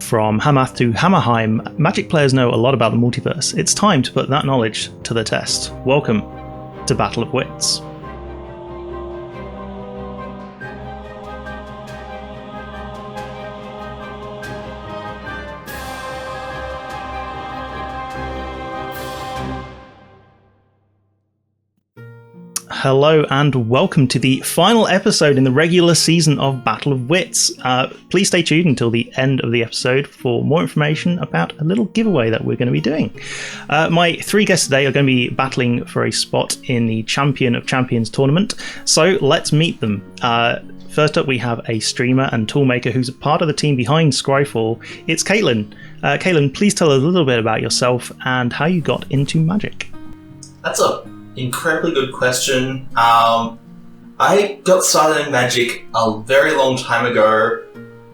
From Hamath to Hammerheim, Magic players know a lot about the multiverse. It's time to put that knowledge to the test. Welcome to Battle of Wits. Hello and welcome to the final episode in the regular season of Battle of Wits. Please stay tuned until the end of the episode for more information about a little giveaway that we're going to be doing. My three guests today are going to be battling for a spot in the Champion of Champions tournament, so let's meet them. First up, we have a streamer and toolmaker who's a part of the team behind Scryfall. It's Caitlin. Caitlin, please tell us a little bit about yourself and how you got into Magic. That's a incredibly good question. I got started in Magic a very long time ago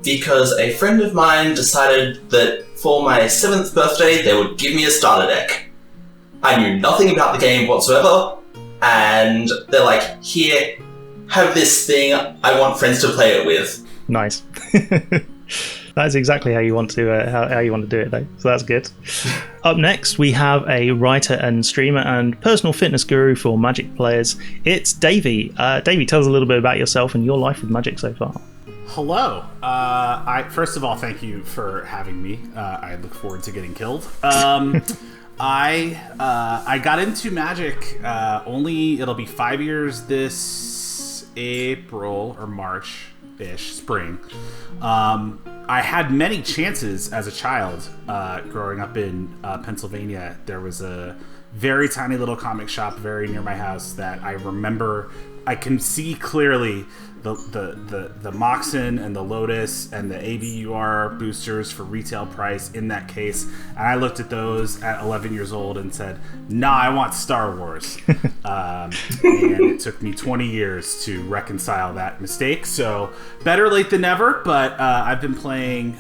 because a friend of mine decided that for my 7th birthday they would give me a starter deck. I knew nothing about the game whatsoever, and they're like, here, have this thing, I want friends to play it with. Nice. That's exactly how you want to how you want to do it, though. So that's good. Up next, we have a writer and streamer and personal fitness guru for Magic players. It's Davey. Davey, tell us a little bit about yourself and your life with Magic so far. Hello. First of all, thank you for having me. I look forward to getting killed. I got into Magic it'll be 5 years this April or March-ish, spring. I had many chances as a child growing up in Pennsylvania. There was a very tiny little comic shop very near my house that I remember. I can see clearly the Moxen and the Lotus and the ABUR boosters for retail price in that case. And I looked at those at 11 years old and said, nah, I want Star Wars. And it took me 20 years to reconcile that mistake. So better late than never, but I've been playing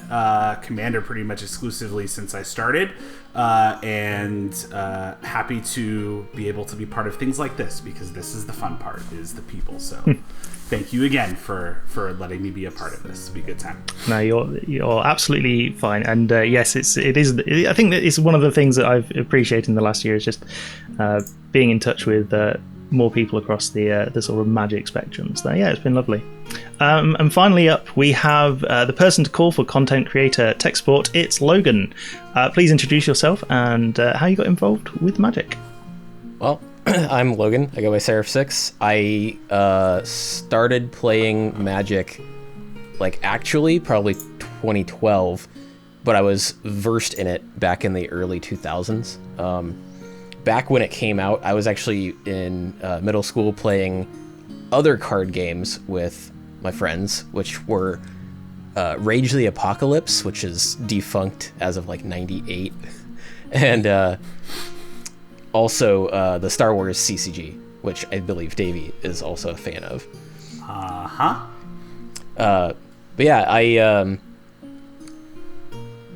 Commander pretty much exclusively since I started. And happy to be able to be part of things like this, because this is the fun part, is the people. So thank you again for letting me be a part of this. It'll be a good time. No, you're absolutely fine. And yes, it is. I think that it's one of the things that I've appreciated in the last year is just being in touch with more people across the sort of Magic spectrum. So yeah, it's been lovely. And finally up, we have the person to call for content creator tech support. It's Logan. Please introduce yourself and how you got involved with Magic. Well, I'm Logan. I go by Seraph6. I started playing Magic, actually probably 2012, but I was versed in it back in the early 2000s. Back when it came out, I was actually in middle school playing other card games with my friends, which were Rage the Apocalypse, which is defunct as of 98, and also the Star Wars CCG, which I believe Davey is also a fan of. But yeah, I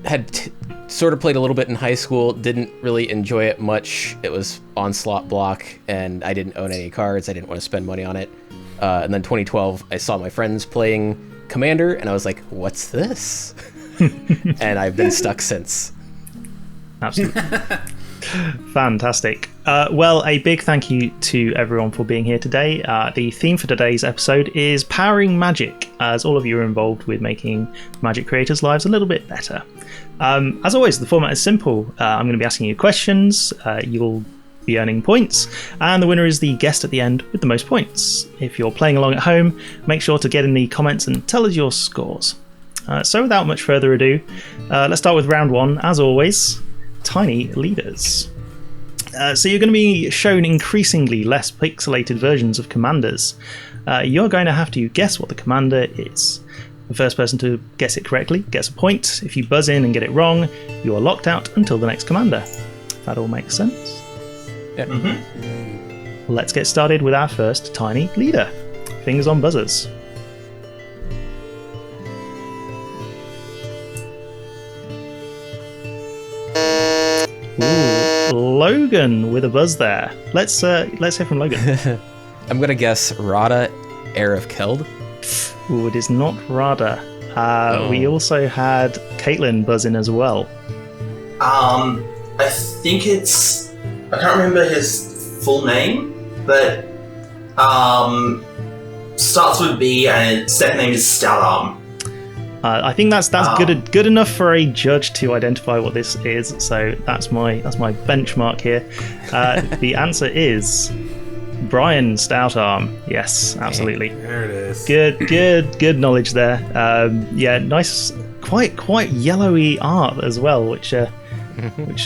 had sort of played a little bit in high school, didn't really enjoy it much. It was onslaught block, and I didn't own any cards. I didn't want to spend money on it. And then 2012, I saw my friends playing Commander, and I was like, what's this? And I've been stuck since. Absolutely. Fantastic. Well, a big thank you to everyone for being here today. The theme for today's episode is Powering Magic, as all of you are involved with making Magic creators' lives a little bit better. As always, the format is simple. I'm going to be asking you questions. You'll be earning points, and the winner is the guest at the end with the most points. If you're playing along at home, make sure to get in the comments and tell us your scores. So without much further ado, let's start with round one, as always. Tiny leaders. So you're going to be shown increasingly less pixelated versions of commanders. You're going to have to guess what the commander is. The first person to guess it correctly gets a point. If you buzz in and get it wrong, you are locked out until the next commander. That all makes sense? Yeah. Mm-hmm. Let's get started with our first tiny leader. Fingers on buzzers. Ooh, Logan with a buzz there. Let's hear from Logan. I'm gonna guess Rada, Heir of Keld. Ooh, it is not Rada. We also had Caitlin buzz in as well. I think it's... I can't remember his full name, but starts with B and his second name is Stoutarm. I think that's good enough for a judge to identify what this is. So that's my benchmark here. The answer is Brian Stoutarm. Yes, absolutely. There it is. Good knowledge there. Yeah, nice, quite yellowy art as well, which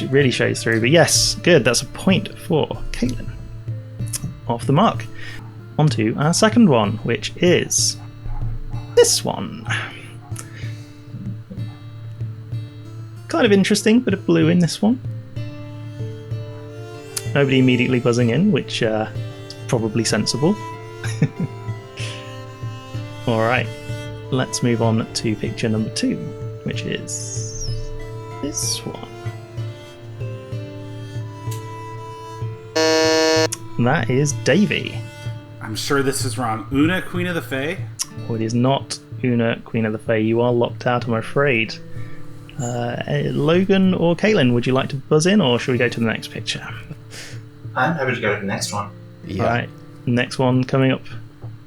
really shows through. But yes, good. That's a point for Caitlin. Off the mark. On to our second one, which is this one. Kind of interesting, bit of blue in this one. Nobody immediately buzzing in, which is probably sensible. Alright, let's move on to picture number 2, which is this one. That is Davy. I'm sure this is wrong. Una, Queen of the Fae? Oh, it is not Una, Queen of the Fae. You are locked out, I'm afraid. Logan or Caitlin, would you like to buzz in, or should we go to the next picture? I'm happy to go to the next one. Yeah. Alright, next one coming up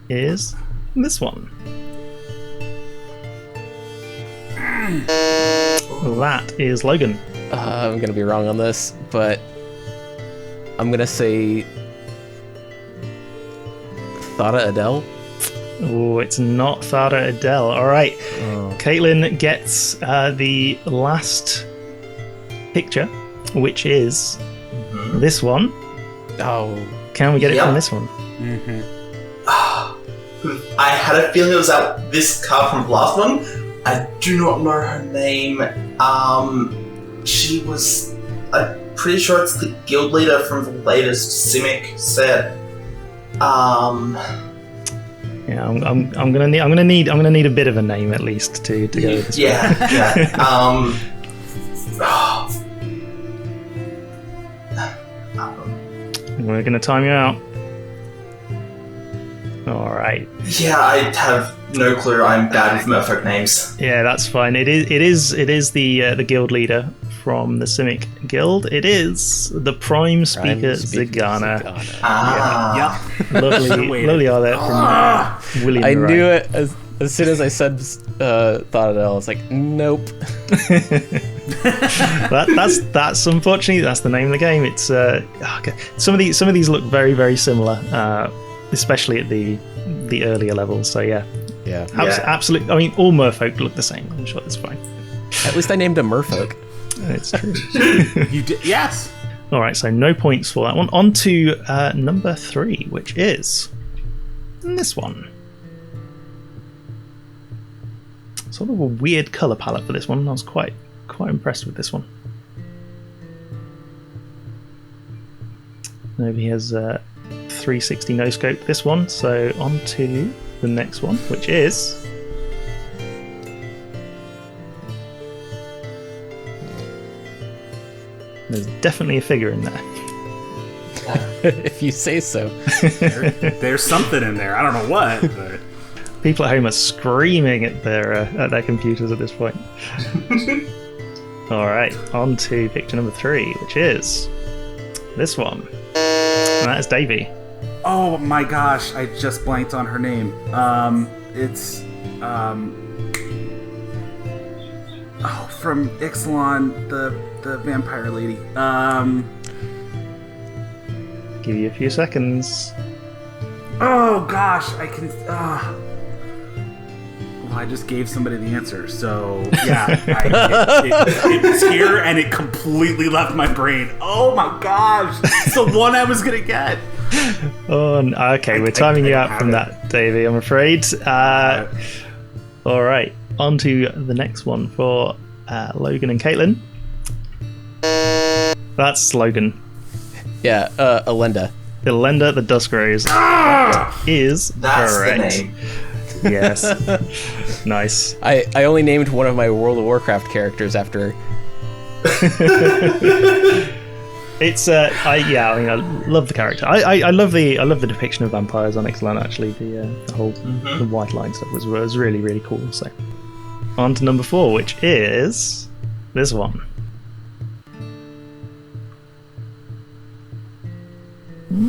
is this one. That is Logan. I'm gonna be wrong on this, but I'm gonna say Thada Adele. Oh, it's not Thada Adele. Alright, Caitlin gets the last picture, which is this one. Oh, Can we get it from this one? I had a feeling it was this card from the last one. I do not know her name. She was... I'm pretty sure it's the guild leader from the latest Simic set. Yeah, I'm gonna need a bit of a name at least to go with this. Yeah. We're gonna time you out. All right. Yeah, I have no clue. I'm bad with merfolk names. Yeah, that's fine. It is the guild leader from the Simic Guild. It is the Prime Speaker Zigana. Yep. Lovely are there from William. I Wright. knew it as soon as I said Thada Adele. I was like, nope. That's unfortunately that's the name of the game. It's okay. Some of these look very, very similar, especially at the earlier levels. So yeah. Absolutely. I mean, all merfolk look the same. I'm sure that's fine. At least I named him Merfolk. It's true. You did, yes. All right, so no points for that one. On to number 3, which is this one. Sort of a weird color palette for this one. I was quite impressed with this one. Nobody has 360 no scope this one, so on to the next one, which is there's definitely a figure in there. If you say so. There's something in there. I don't know what, but People at home are screaming at their computers at this point. All right, on to picture number 3, which is this one. And that is Davy. oh my gosh, I just blanked on her name. It's from Ixalan, the vampire lady. Give you a few seconds. Oh gosh, I can. Well, I just gave somebody the answer, so yeah, it was here and it completely left my brain. Oh my gosh, it's the one I was gonna get. Oh, okay, we're timing you out from that, Davey, I'm afraid. All right, on to the next one for Logan and Caitlin. That's Logan. Yeah, Elenda. Elenda the Dusk Rose. Is That's correct. the name. Yes. Nice. I only named one of my World of Warcraft characters after her. It's I love the character. I love the depiction of vampires on Ixalan. Actually, the whole the white line stuff was really, really cool. So on to number 4, which is this one.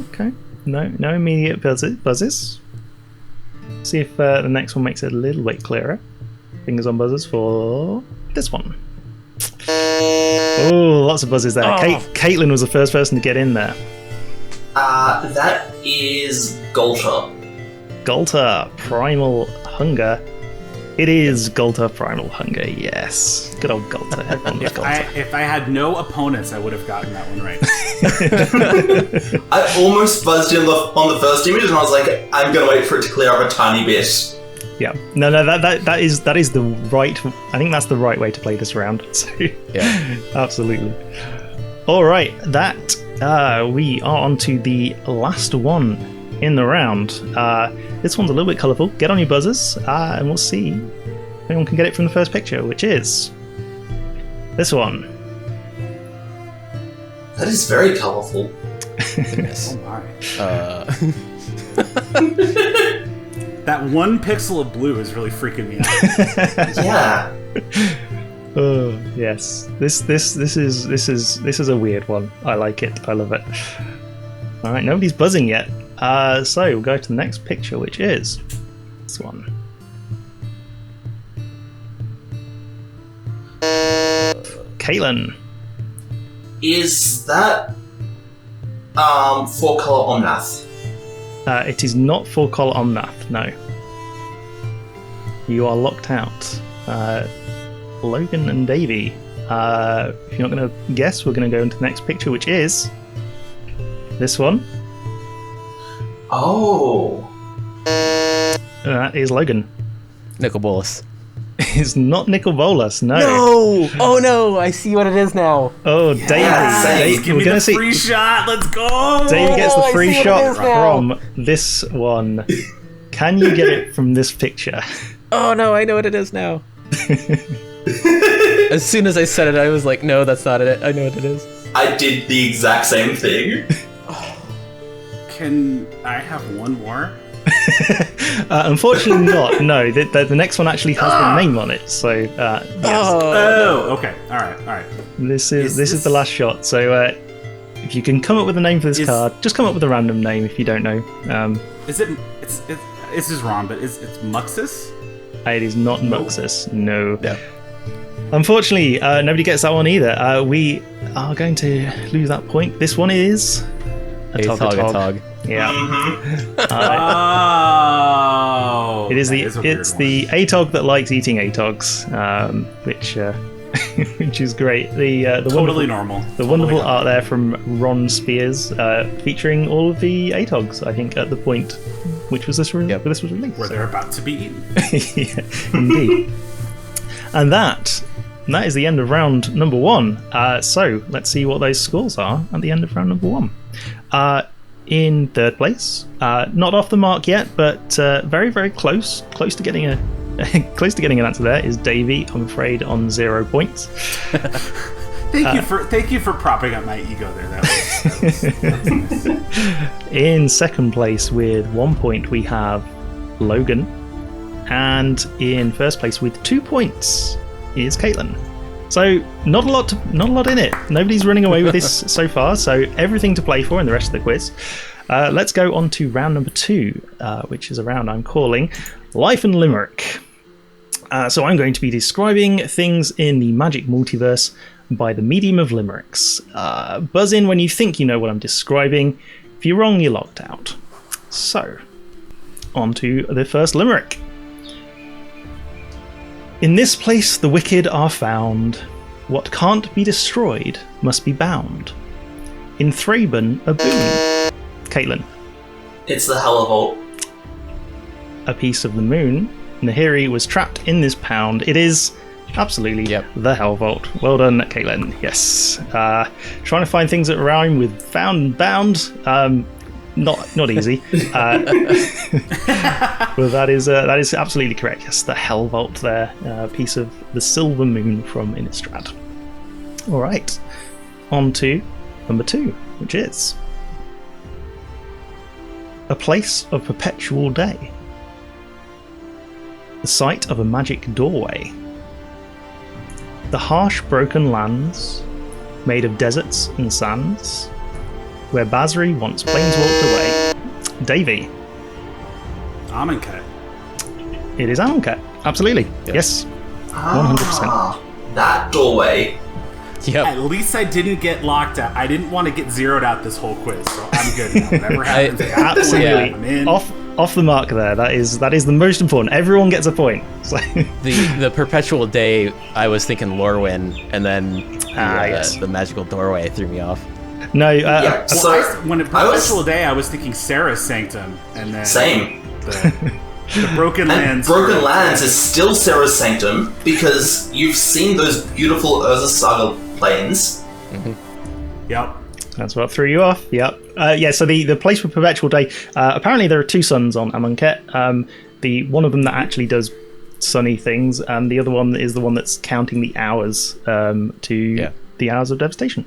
Okay, no immediate buzzes. See if the next one makes it a little bit clearer. Fingers on buzzers for this one. Oh, lots of buzzes there. Caitlin was the first person to get in there. That is Golter. Golter, Primal Hunger. It is Golter, Primal Hunger, yes. Good old Golter. Everyone loves Golter. If I had no opponents, I would have gotten that one right. I almost buzzed in on the first image, and I was like, I'm going to wait for it to clear up a tiny bit. Yeah, no, that is the right. I think that's the right way to play this round. So, Yeah. Absolutely. All right, we are on to the last one in the round. This one's a little bit colourful. Get on your buzzers, and we'll see if anyone can get it from the first picture, which is this one. That is very colourful. Goodness. Oh my. That one pixel of blue is really freaking me out. Yeah. Oh yes, this is a weird one. I like it. I love it. All right, nobody's buzzing yet. So we'll go to the next picture, which is this one. Caitlin. Is that 4-color Omnath? It is not 4-color Omnath, no. You are locked out. Logan and Davey. If you're not going to guess, we're going to go into the next picture, which is this one. Oh. That is Logan. Nicol Bolas. It's not Nicol Bolas, no. No! Oh no! I see what it is now. Oh, Davey. Yes. Give me the free shot. Let's go. Davey gets the I free see what it shot is now. from this one. Can you get it from this picture? Oh no! I know what it is now. As soon as I said it, I was like, "No, that's not it. I know what it is." I did the exact same thing. Can I have one more? Unfortunately not. No, the next one actually has the name on it. So yes. Oh, okay. All right. This is the last shot. So if you can come up with a name for this card, just come up with a random name if you don't know. Is it? This is wrong, but it's Muxus? It is not Muxus. No. Yeah. Unfortunately, nobody gets that one either. We are going to lose that point. This one is a Tog. Yeah. Oh. It is that it's the ATOG that likes eating ATOGs, which is great. The totally normal. The wonderful art there from Ron Spears, featuring all of the ATOGs. I think at the point which was this this was released, where they're about to be eaten. Yeah, indeed. And that is the end of round number 1. So let's see what those scores are at the end of round number 1. In third place, not off the mark yet, but very, very close to getting an answer. There is Davey, I'm afraid, on 0 points. Thank you for propping up my ego there. That was nice. In second place with 1 point we have Logan, and in first place with 2 points is Caitlin. So not a lot in it. Nobody's running away with this so far. So everything to play for in the rest of the quiz. Let's go on to round number 2, which is a round I'm calling Life and Limerick. So I'm going to be describing things in the Magic multiverse by the medium of limericks. Buzz in when you think you know what I'm describing. If you're wrong, you're locked out. So on to the first limerick. In this place the wicked are found. What can't be destroyed must be bound. In Thraben a boon. Caitlin. It's the Hellavolt. A piece of the moon. Nahiri was trapped in this pound. It is absolutely the Hellvault. Well done, Caitlin. Yes. Trying to find things that rhyme with found and bound. Not easy. But that is absolutely correct. Yes, the Hellvault there. A piece of the silver moon from Innistrad. All right. On to number 2, which is a place of perpetual day. The site of a magic doorway. the harsh, broken lands made of deserts and sands, where Basri once planeswalked away. Davey. Amonkhet. It is Amonkhet. Absolutely. Yes. 100%. That doorway. Yep. At least I didn't get locked out. I didn't want to get zeroed out this whole quiz, so I'm good now. Whatever happens, Absolutely. I'm in. Off the mark there. That is the most important. Everyone gets a point. So. The perpetual day, I was thinking Lorwyn, and then yes. the magical doorway threw me off. No. So when it perpetual day, I was thinking Sarah's Sanctum, and then same. The Broken And Lands. Broken Lands is still Sarah's Sanctum because you've seen those beautiful Urza Saga planes. Yep. That's what threw you off. Yep. So the place for Perpetual Day. Apparently there are two suns on Amonkhet. The one of them that actually does sunny things, and the other one is the one that's counting the hours to the hours of devastation,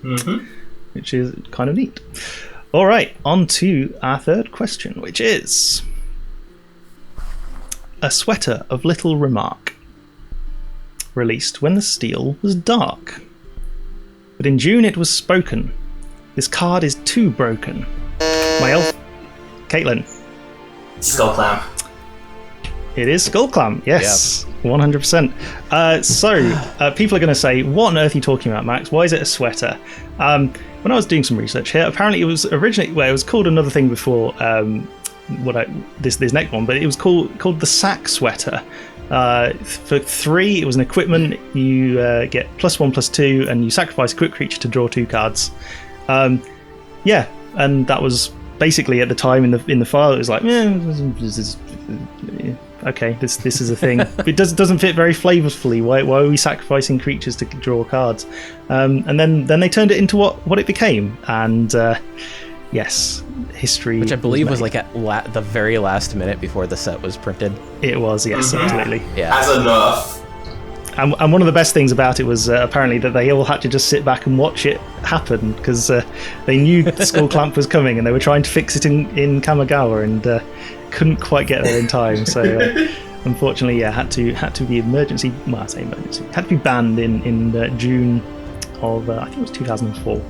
which is kind of neat. All right, on to our third question, which is a sweater of little remark. Released when the steel was dark. But in June it was spoken. This card is too broken. My elf... Caitlin. Skullclamp. It is Skullclamp, yes. 100%. So, people are going to say, what on earth are you talking about, Max? Why is it a sweater? When I was doing some research here, apparently it was originally... Well, it was called another thing before this next one, but it was called the sack sweater. For 3, it was an equipment. You get +1/+2, and you sacrifice a quick creature to draw 2 cards. And that was basically at the time in the file. It was like, okay, this is a thing. It doesn't fit very flavorfully. Why are we sacrificing creatures to draw cards? And then they turned it into what it became. And yes, history. Which I believe was like at the very last minute before the set was printed. It was, yes, absolutely. Yeah. As a nerf. And one of the best things about it was apparently that they all had to just sit back and watch it happen because they knew Skullclamp was coming and they were trying to fix it in Kamigawa and couldn't quite get there in time. So unfortunately, had to be emergency. Well, I say emergency. Had to be banned in June of I think it was 2004.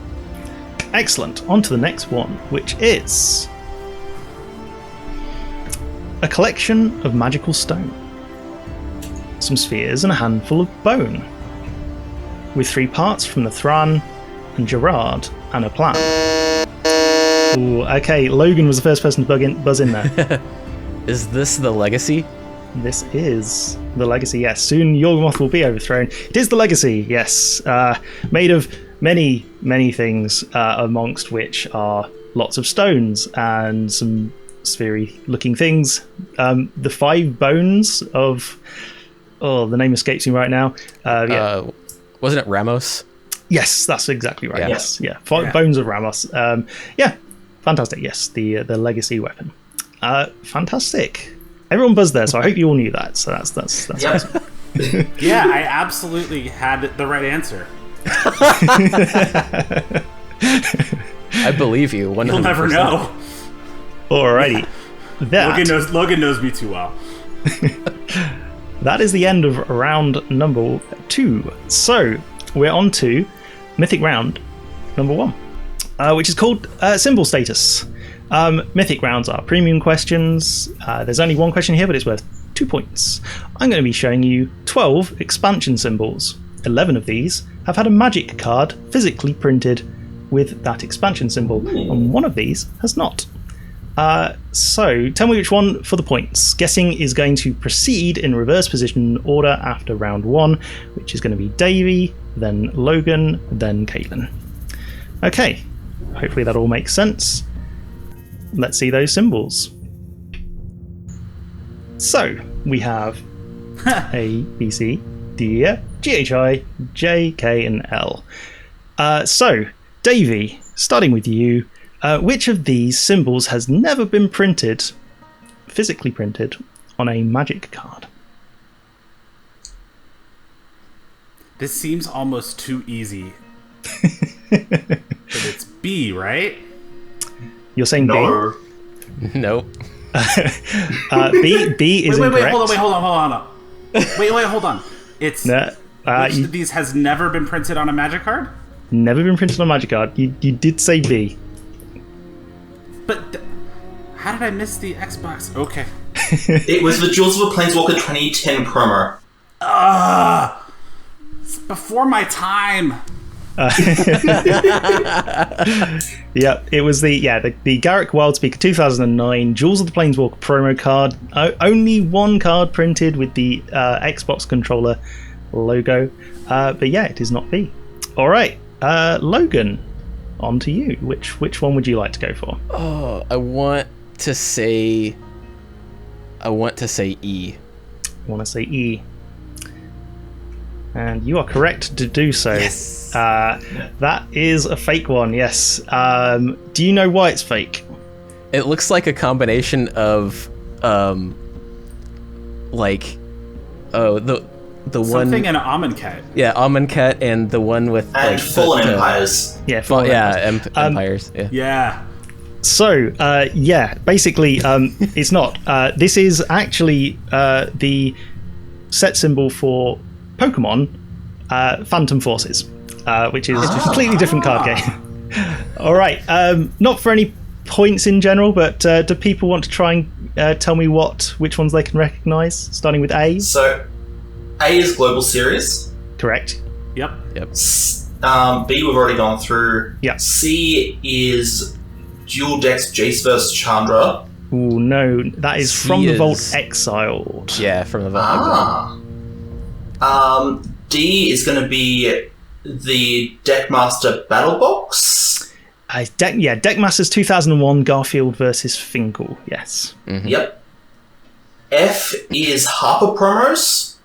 Excellent. On to the next one, which is a collection of magical stone. Some spheres and a handful of bone, with 3 parts from the Thran and Gerard and a plan. Ooh, okay, Logan was the first person to buzz in there. Is this the legacy? This is the legacy, yes. Soon Yawgmoth will be overthrown. It is the legacy, yes. Made of many, many things, amongst which are lots of stones and some sphery looking things. The 5 bones of... Oh, the name escapes me right now. Wasn't it Ramos? Yes, that's exactly right. Yeah. Yes, yeah. Bones of Ramos. Fantastic. Yes, the legacy weapon. Fantastic. Everyone buzzed there, so I hope you all knew that. So that's awesome. Yeah, I absolutely had the right answer. I believe you. 100%. You'll never know. Alrighty. Logan knows me too well. That is the end of round number 2. So we're on to Mythic round number 1, which is called Symbol Status. Mythic rounds are premium questions. There's only one question here, but it's worth 2 points. I'm going to be showing you 12 expansion symbols. 11 of these have had a magic card physically printed with that expansion symbol, and one of these has not. So tell me which one for the points. Guessing is going to proceed in reverse position order after round 1, which is going to be Davey, then Logan, then Caitlin. Okay, hopefully that all makes sense. Let's see those symbols. So we have A, B, C, D, E, F, G, H, I, J, K, and L. So Davey, starting with you. Which of these symbols has never been physically printed, on a magic card? This seems almost too easy. But it's B, right? You're saying No. Nope. B? B is incorrect. Wait, hold on. Wait, hold on. It's... No. Which of these has never been printed on a Magic card? Never been printed on a Magic card. You did say B. But how did I miss the Xbox? Okay. It was the Jewels of a Planeswalker 2010 promo. It's before my time. Yeah, it was the Garrick Wildspeaker 2009 Jewels of the Planeswalker promo card. Only one card printed with the Xbox controller logo. But yeah, it is not B. All right, Logan, on to you. Which one would you like to go for? Oh, I want to say E. I want to say E. And you are correct to do so. Yes. That is a fake one, yes. Do you know why it's fake? It looks like a combination of the one Something in Amonkhet. Yeah, Amonkhet, and the one with And Fallen Empires. Yeah, Fallen Empires. Empires. Yeah. Yeah. So, basically, it's not. This is actually the set symbol for Pokemon, Phantom Forces, which is a completely different card game. All right, not for any points in general, but do people want to try and tell me which ones they can recognise, starting with A? So, A is Global Series. Correct. Yep. B we've already gone through. Yeah. C is Dual Decks Jace vs Chandra. Ooh, no, that is C From the Vault is- Exiled. Yeah, from the Vault. D is going to be the Deckmaster Battle Box. Deckmasters 2001 Garfield versus Finkel. Yes. Mm-hmm. Yep. F is Harper promos.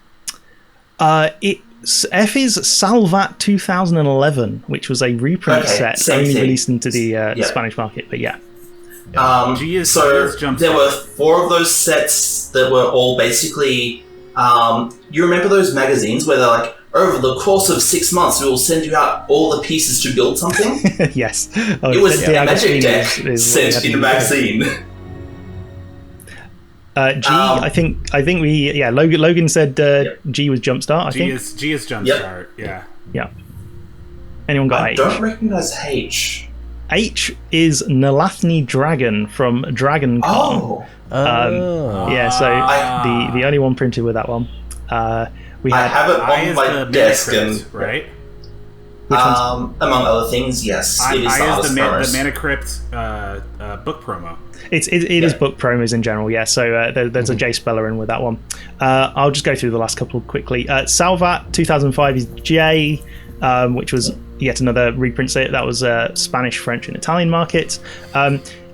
F is Salvat 2011, which was a reprint set same only thing. released into the Spanish market. But yeah, G is So Jumpstart. there were 4 of those sets that were all basically. You remember those magazines where they're like, over the course of 6 months, we will send you out all the pieces to build something? yes. It was a Magic deck sent in a magazine. G, I think we Logan said G was Jumpstart. I think G is Jumpstart. Yeah. Yeah. Anyone got I H? don't recognize H. H is Nalathni Dragon from DragonCon. Oh. Yeah, so the only one printed with that one. We I had have it I on is my the desk, Mana Crypt, and right? among other things, yes, I it is is the artist Mana promos. Crypt book promo. it is book promos in general, yeah. So there's a J speller in with that one. I'll just go through the last couple quickly. Salvat 2005 is J, which was yet another reprint set. That was Spanish, French, and Italian markets.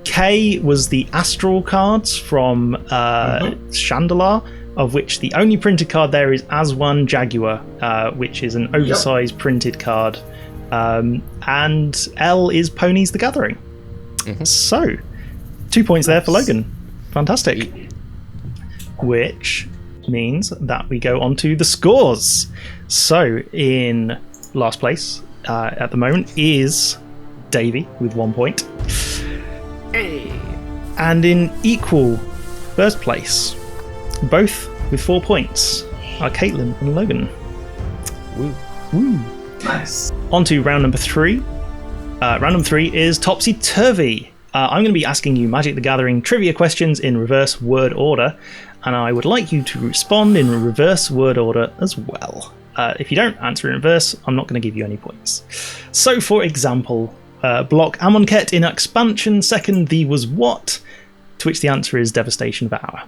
K was the Astral cards from Chandelar, of which the only printed card there is Aswan Jaguar, which is an oversized printed card. And L is Ponies the Gathering. So, 2 points there for Logan. Fantastic. Which means that we go on to the scores. So, in last place at the moment is Davey with 1 point. Hey. And in equal first place, both with 4 points, are Caitlin and Logan. Woo. Nice. On to round number 3. Round number 3 is Topsy Turvy. I'm going to be asking you Magic the Gathering trivia questions in reverse word order, and I would like you to respond in reverse word order as well. If you don't answer in reverse, I'm not going to give you any points. So, for example, block Amonkhet in expansion second, the was what? To which the answer is Devastation Vour.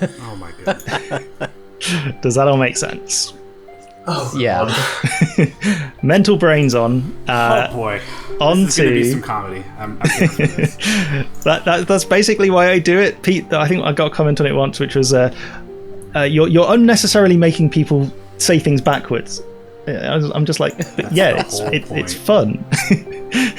Oh my goodness. Does that all make sense? Oh, Yeah. God. Mental brains on. Oh boy. On This is going to be to some comedy. I'm here for this. that's basically why I do it. Pete, I think I got a comment on it once, which was you're unnecessarily making people say things backwards. I'm just like, yeah, it's fun,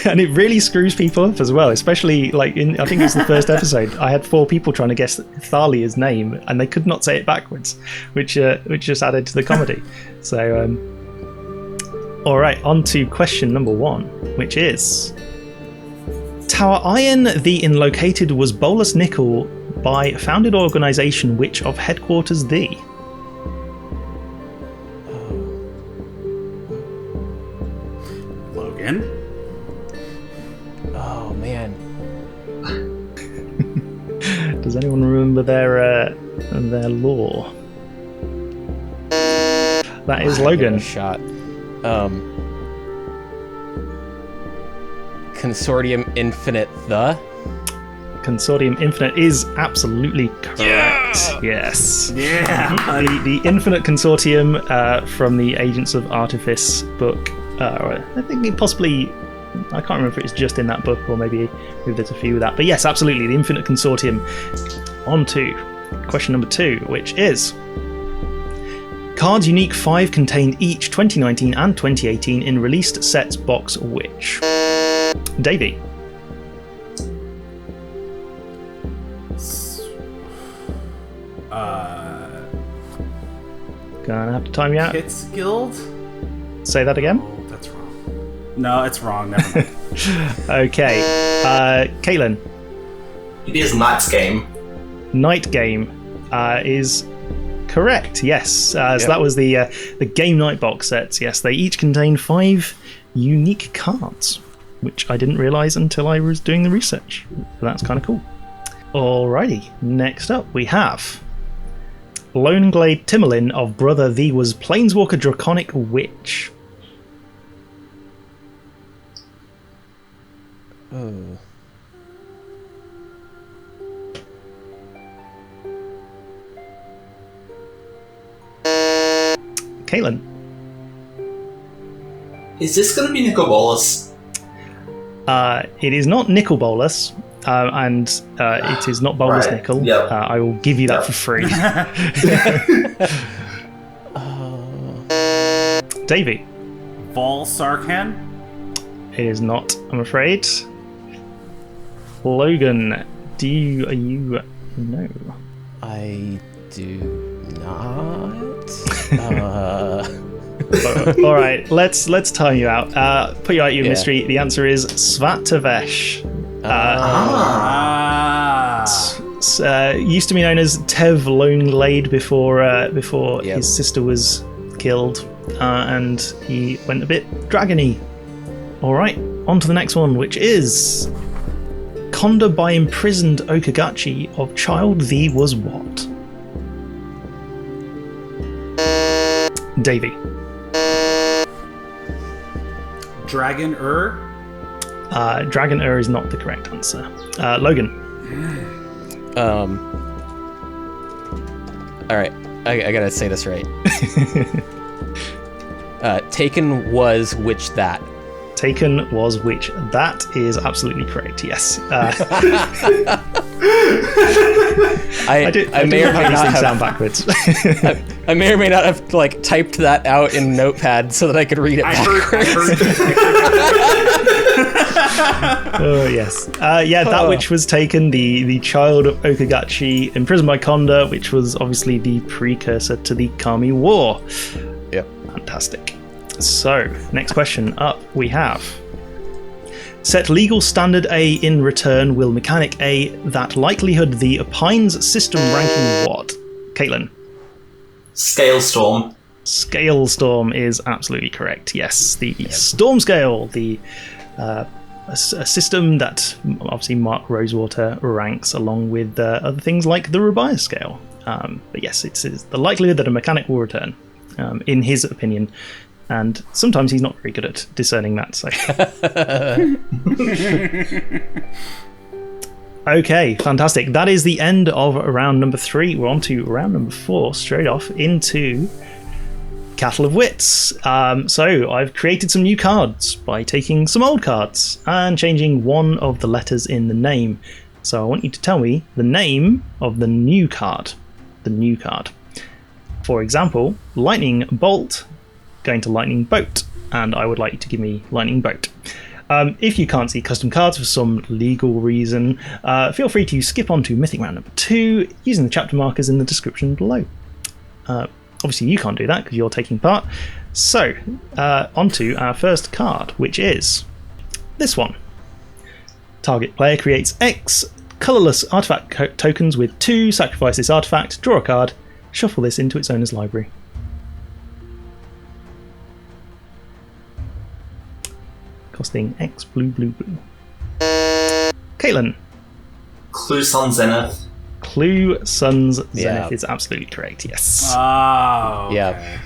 and it really screws people up as well. Especially like I think it's the first episode. I had 4 people trying to guess Thalia's name, and they could not say it backwards, which just added to the comedy. So, all right, on to question number 1, which is Tower Iron the Inlocated was Bolus Nickel by founded organisation which of headquarters thee? Dragon. Oh man. Does anyone remember their lore? That is Logan. Shot. Consortium Infinite the. Consortium Infinite is absolutely correct. Yes. Yeah. The Infinite Consortium from the Agents of Artifice book. I think it possibly. I can't remember if it's just in that book or maybe there's a few of that. But yes, absolutely, the Infinite Consortium. On to question number 2, which is: cards unique 5 contained each 2019 and 2018 in released sets box which? Davey. Gonna have to time you out. Kit's Guild? Say that again. Oh, that's wrong. No, it's wrong. Never mind. Okay. Caitlin. It is Knight's Game. Night Game is correct. Yes. So that was the Game Night box sets. Yes, they each contain 5 unique cards, which I didn't realise until I was doing the research. So that's kind of cool. Alrighty. Next up, we have Lone Glade Timmerlin of Brother Thee was Planeswalker Draconic Witch. Oh. Caitlin. Is this going to be Nicol Bolas? It is not Nicol Bolas, and it is not Bolas Right. Nicol. Yep. I will give you that for free. Davey. Vol Sarkhan? It is not, I'm afraid. Logan, are you know? I do not. All right, let's time you out. Put you out your mystery. The answer is Svatavesh. Used to be known as Tev Lone Glade before his sister was killed, and he went a bit dragony. All right, on to the next one, which is Conda by imprisoned Okagachi of Child Thee was what? Davey. Dragon Dragon is not the correct answer. Logan. All right, I gotta say this right. Taken was which that. Taken was which? That is absolutely correct. Yes. I may or may not have sound backwards. I may or may not have typed that out in Notepad so that I could read it backwards. Oh yes. That which was taken, the child of Okagachi, imprisoned by Conda, which was obviously the precursor to the Kami War. Yep. Fantastic. So, next question up we have: set legal standard A in return, will mechanic A that likelihood the opines system ranking what? Caitlin. Scalestorm. Scalestorm is absolutely correct. Yes, the Storm Scale, a system that obviously Mark Rosewater ranks along with other things like the Rubaiyat Scale. But yes, it's the likelihood that a mechanic will return, in his opinion. And sometimes he's not very good at discerning that. So, okay, fantastic. That is the end of round number 3. We're on to round number 4, straight off into Cattle of Wits. So I've created some new cards by taking some old cards and changing one of the letters in the name. So I want you to tell me the name of the new card. The new card. For example, Lightning Bolt, going to Lightning Boat, and I would like you to give me Lightning Boat. If you can't see custom cards for some legal reason, feel free to skip on to Mythic round number 2 using the chapter markers in the description below. Obviously you can't do that because you're taking part. So, on to our first card, which is this one. Target player creates X colourless artifact tokens with 2, sacrifice this artifact, draw a card, shuffle this into its owner's library. costing X blue. Caitlin. Clue Sun Zenith. Clue Sun's Zenith Yeah. is absolutely correct, yes. Oh, okay. Yeah.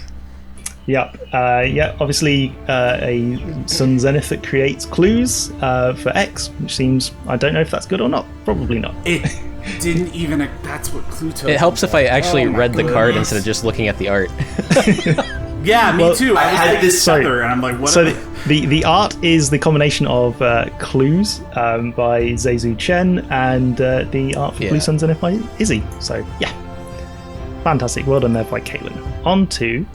Yep. Obviously, a Sun Zenith that creates clues for X, which seems, I don't know if that's good or not. Probably not. It didn't even. That's what Clue took. It helps if I actually Oh my read the card goodness. instead of just looking at the art. Yeah, me too. I had was this- Feather, and I'm like, what? So the art is the combination of Clues by Zezhu Chen and the art for Yeah. Clue Sun Zenith by Izzy. So, yeah. Fantastic. Well done there by Caitlin. On to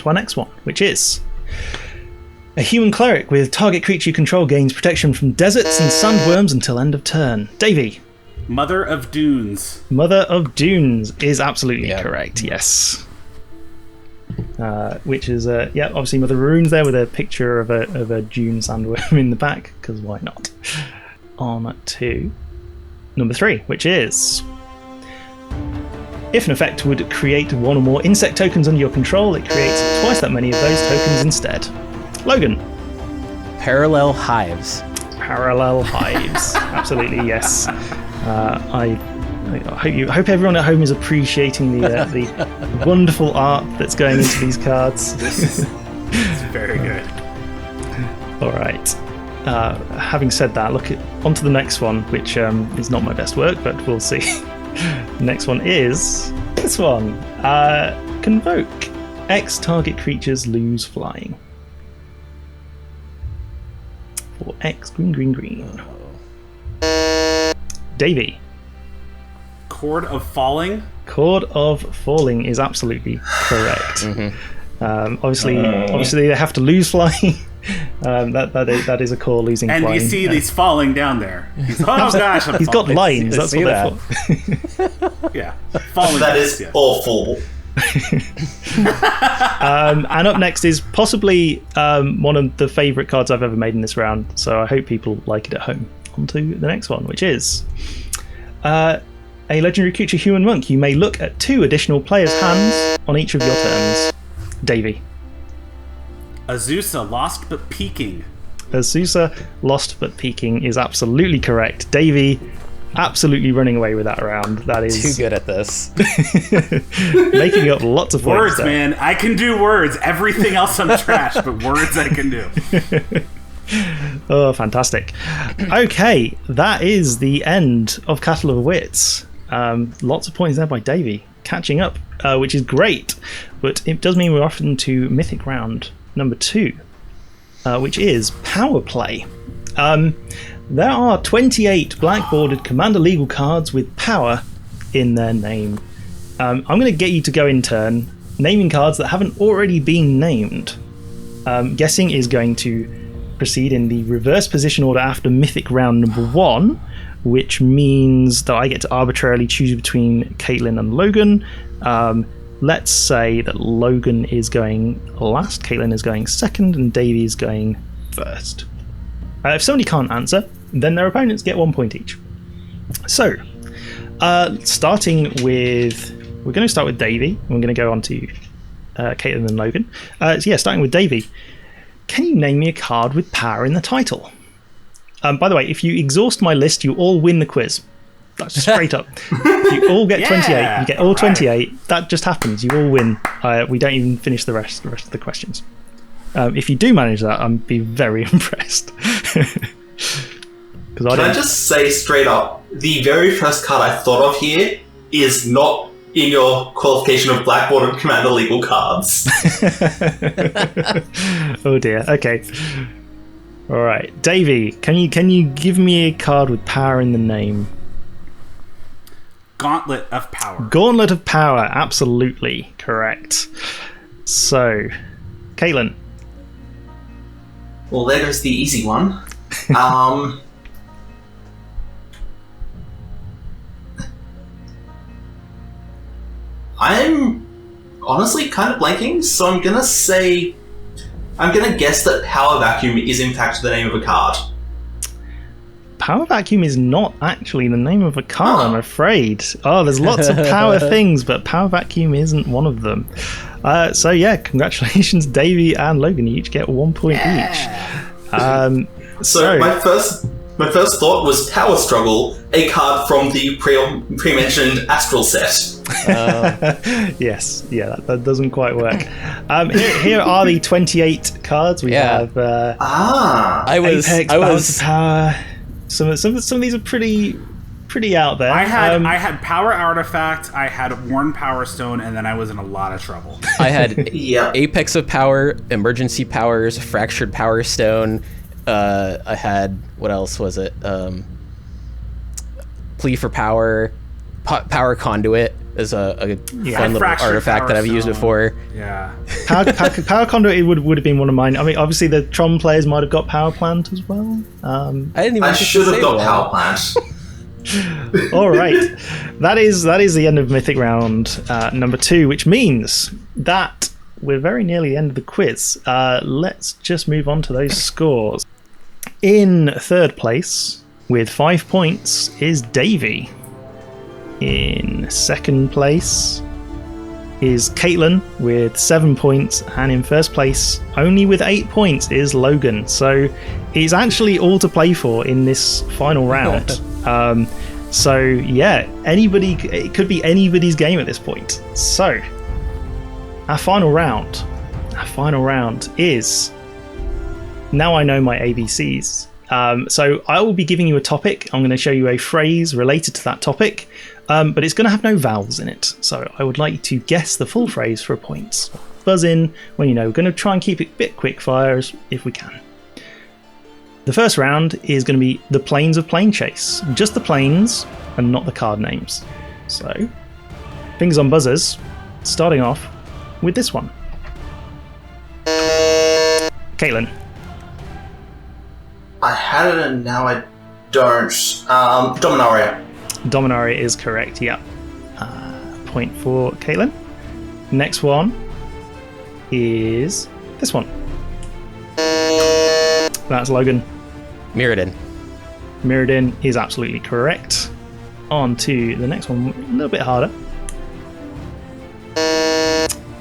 our next one, which is a human cleric with target creature you control gains protection from deserts and sandworms until end of turn. Davey. Mother of Dunes. Mother of Dunes is absolutely Yeah. correct, yes. Which is, obviously Mother of Runes there with a picture of a dune sandworm in the back, because why not? On to number 3, which is... If an effect would create one or more insect tokens under your control, it creates twice that many of those tokens instead. Logan. Parallel hives. Parallel hives. Absolutely, yes. I hope everyone at home is appreciating the wonderful art that's going into these cards. It's very good. All right. Having said that, onto the next one, which is not my best work, but we'll see. The next one is this one. Convoke. X target creatures lose flying. For X green. Davey. Chord of Falling. Chord of Falling is absolutely correct. Obviously they have to lose flying. That is a core losing And flying. you see he's falling down there. He's, oh gosh, I'm He's got falling. lines. That's see what that. they're for. Yeah, falling. That down, is yeah. awful. And up next is possibly one of the favourite cards I've ever made in this round, so I hope people like it at home. On to the next one, which is a legendary creature human monk. You may look at 2 additional players' hands on each of your turns. Davey. Azusa, Lost but Peaking. Azusa, Lost but Peaking is absolutely correct. Davey, absolutely running away with that round. That is Too good at this. making up lots of points Words, there. man. I can do words. Everything else I'm trash, but words I can do. Oh, fantastic. Okay, that is the end of Cattle of Wits. Lots of points there by Davey. Catching up, which is great. But it does mean we're off into Mythic round number 2, which is Power Play. There are 28 black-bordered Commander legal cards with power in their name. I'm going to get you to go in turn, naming cards that haven't already been named. Guessing is going to proceed in the reverse position order after Mythic round number 1, which means that I get to arbitrarily choose between Caitlin and Logan. Let's say that Logan is going last, Caitlin is going second, and Davey is going first. If somebody can't answer, then their opponents get 1 point each. So, starting with... We're going to start with Davey. We're going to go on to Caitlin and Logan. Starting with Davey. Can you name me a card with power in the title? By the way, if you exhaust my list, you all win the quiz. That's straight up. You all get 28. You get all 28. That just happens. You all win. We don't even finish the rest of the questions. If you do manage that, I'd be very impressed. Can I just say straight up, the very first card I thought of here is not in your qualification of blackboard and commander legal cards. Oh dear. Okay. All right, Davey. Can you give me a card with power in the name? Gauntlet of Power. Gauntlet of Power. Absolutely correct. So, Caitlin. Well, there goes the easy one. I'm honestly kind of blanking, so I'm gonna guess that Power Vacuum is in fact the name of a card. Power Vacuum is not actually the name of a card, I'm afraid. Oh, there's lots of power things, but Power Vacuum isn't one of them. So yeah, congratulations, Davey and Logan. You each get 1 point each. So my first thought was Power Struggle, a card from the pre-mentioned Astral set. Yes, yeah, that doesn't quite work. Here are the 28 cards. We have Apex, Balance of Power. Some of these are pretty out there. I had Power Artifact, I had Worn Power Stone, and then I was in a lot of trouble. I had Apex of Power, Emergency Powers, Fractured Power Stone. I had, what else was it? Plea for Power, Power Conduit is a fun little artifact that I've used before. Yeah. Power Conduit would have been one of mine. I mean, obviously the Tron players might have got Power Plant as well. I should have got Power Plant. All right, that is the end of Mythic round number 2, which means that we're very nearly the end of the quiz. Let's just move on to those scores. In third place with 5 points is Davey. In second place is Caitlin with 7 points, and in first place, only with 8 points, is Logan. So it's actually all to play for in this final round. So yeah, it could be anybody's game at this point. So our final round is, now I know my ABCs. So I will be giving you a topic. I'm going to show you a phrase related to that topic, but it's going to have no vowels in it. So I would like you to guess the full phrase for a point. Buzz in when you know. We're going to try and keep it a bit quick fire if we can. The first round is going to be the Planes of Plane Chase. Just the planes and not the card names. So, fingers on buzzers, starting off with this one. Caitlin. I had it and now I don't. Dominaria. Dominaria is correct, yeah. Point for Caitlin. Next one is this one. That's Logan. Mirrodin. Mirrodin is absolutely correct. On to the next one, a little bit harder.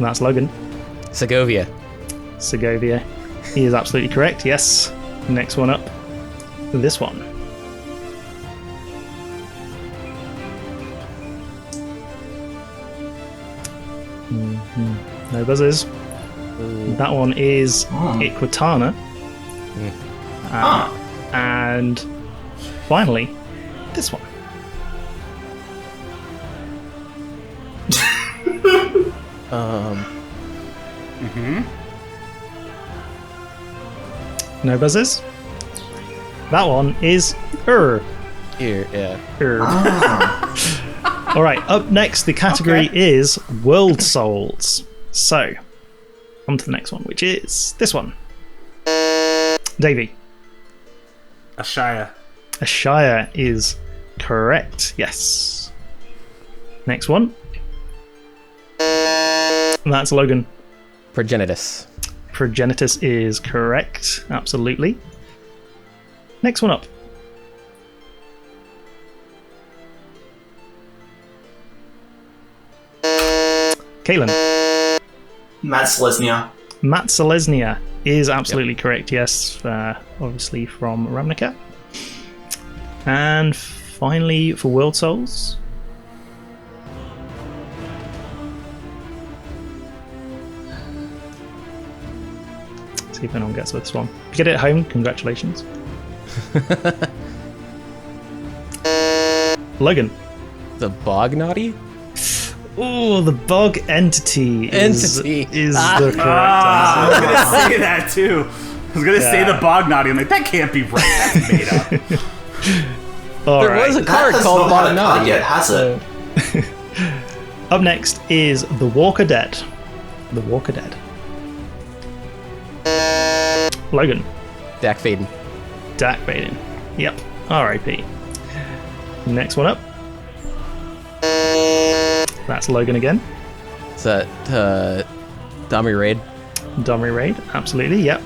That's Logan. Segovia. Segovia is absolutely correct, yes. Next one up, this one. No buzzers. That one is Equitana. And finally, this one. No buzzers. That one is Here, yeah. All right, up next, the category is World Souls. So, on to the next one, which is this one. Davey. Ashaya. Ashaya is correct, yes. Next one. That's Logan. Progenitus. Progenitus is correct, absolutely. Next one up. Caitlin. Matt Selesnya. Matt Selesnya is absolutely correct, yes. Obviously from Ravnica. And finally, for World Souls. See if anyone gets this one. If you get it at home, congratulations. Logan. The Bognaughty? Oh, the Bog Entity is the correct answer. I was going to say that too. I was going to say the Bognaughty. I'm like, that can't be right. That's made up. There was a card called Bognaughty. Yet, has it? Up next is the Walker Dead. The Walker Dead. Logan. Dak Faden. Dak Faden. Yep. R.I.P. Next one up. That's Logan again. Is that Domri Raid? Domri Raid, absolutely, yep.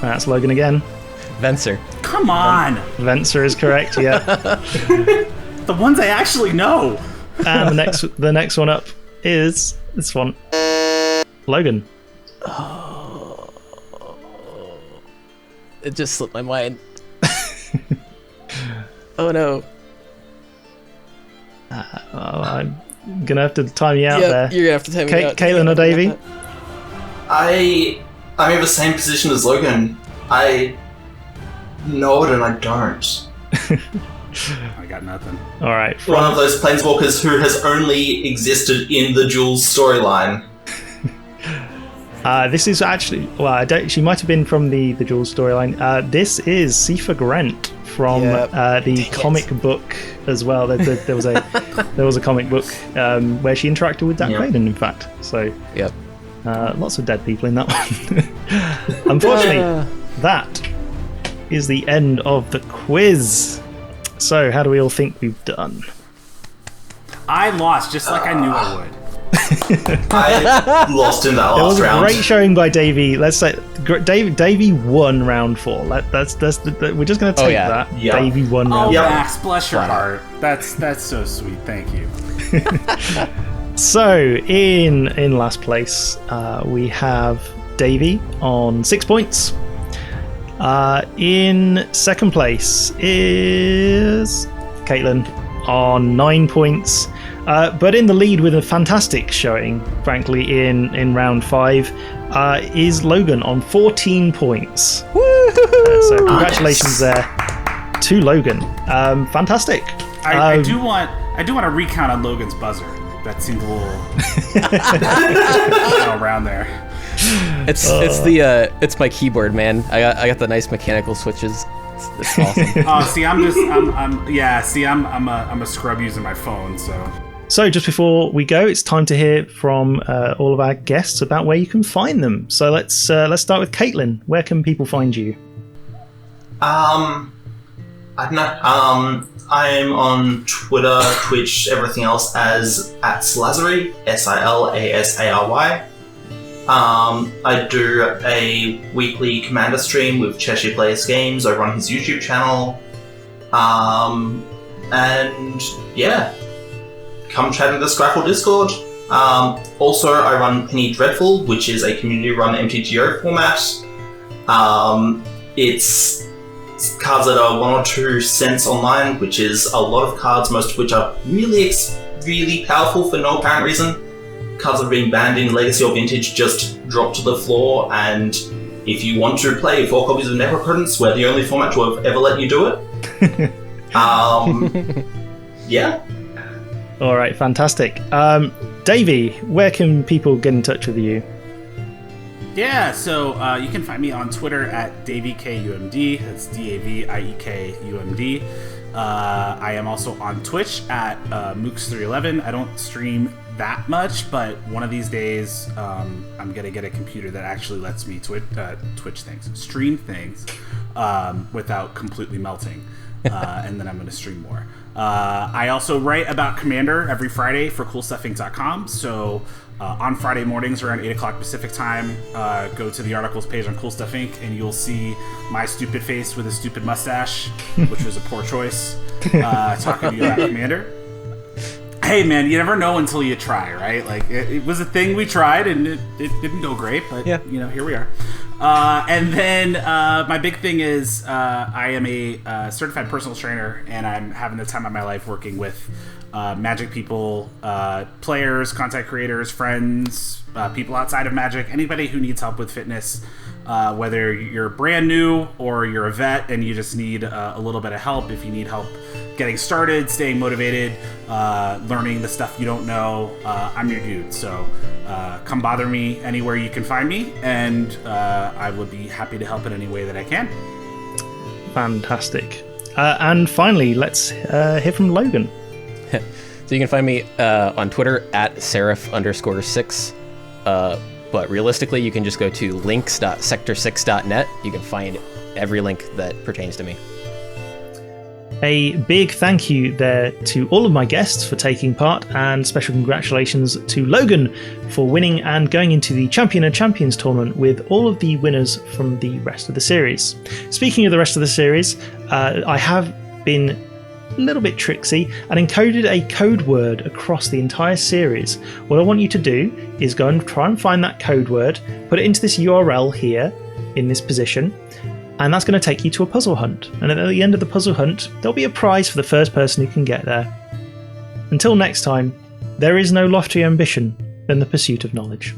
That's Logan again. Venser. Come on! Venser is correct, yeah. The ones I actually know. And the next one up is this one. Logan. Oh, it just slipped my mind. Oh no. I'm gonna have to time you out there. You're gonna have to time me out. Caitlin or Davey? I'm in the same position as Logan. I know it and I don't. I got nothing. All right. One of those planeswalkers who has only existed in the Jules storyline. This is actually, she might have been from the Jules storyline. This is Sifa Grant from the comic book as well. There was a comic book where she interacted with Dan Clayton, in fact. So lots of dead people in that one. Unfortunately, that is the end of the quiz. So, how do we all think we've done? I lost just like I knew I would. I lost in that last round. It was a great showing by Davey. Let's say Davey won round 4. We're just going to take that. Yep. Davey won round 4. Max, bless your heart. That's so sweet. Thank you. So, in last place, we have Davey on 6 points. In second place is Caitlin on 9 points. But in the lead with a fantastic showing, frankly, in round 5, is Logan on 14 points. So congratulations there to Logan. Fantastic. I do want to recount on Logan's buzzer. That seemed a little around there. It's my keyboard, man. I got the nice mechanical switches. It's awesome. Oh, see, I'm a scrub using my phone, so. So just before we go, it's time to hear from all of our guests about where you can find them. So let's start with Caitlin. Where can people find you? I don't know. I'm on Twitter, Twitch, everything else as @Silasary, SILASARY. I do a weekly Commander stream with Cheshire Plays Games over on his YouTube channel. And yeah, come chat in the Scrackle Discord. Also, I run Penny Dreadful, which is a community-run MTGO format. It's cards that are 1 or 2 cents online, which is a lot of cards, most of which are really powerful for no apparent reason. Cards that are being banned in Legacy or Vintage just drop to the floor, and if you want to play 4 copies of Necropotence, we're the only format to have ever let you do it. Yeah. All right, fantastic. Davey, where can people get in touch with you? Yeah, so you can find me on Twitter at DavieKUMD. That's DAVIEKUMD. I am also on Twitch at Mooks311. I don't stream that much, but one of these days I'm gonna get a computer that actually lets me stream things without completely melting, and then I'm gonna stream more. I also write about Commander every Friday for CoolStuffInc.com. So on Friday mornings around 8 o'clock Pacific time, go to the articles page on Cool Stuff Inc. and you'll see my stupid face with a stupid mustache, which was a poor choice, talking to you about Commander. Hey man, you never know until you try, right? Like it was a thing we tried and it didn't go great, but here we are. And then my big thing is I am a certified personal trainer, and I'm having the time of my life working with Magic people, players, content creators, friends, people outside of Magic, anybody who needs help with fitness, whether you're brand new or you're a vet and you just need a little bit of help. If you need help getting started, staying motivated, learning the stuff you don't know, I'm your dude. So come bother me anywhere you can find me, and I would be happy to help in any way that I can. Fantastic. And finally, let's hear from Logan. So you can find me on Twitter at Seraph_6. But realistically, you can just go to links.sector6.net. You can find every link that pertains to me. A big thank you there to all of my guests for taking part, and special congratulations to Logan for winning and going into the Champion and Champions tournament with all of the winners from the rest of the series. Speaking of the rest of the series, I have been a little bit tricksy, and encoded a code word across the entire series. What I want you to do is go and try and find that code word, put it into this URL here in this position, and that's going to take you to a puzzle hunt. And at the end of the puzzle hunt, there'll be a prize for the first person who can get there. Until next time, there is no loftier ambition than the pursuit of knowledge.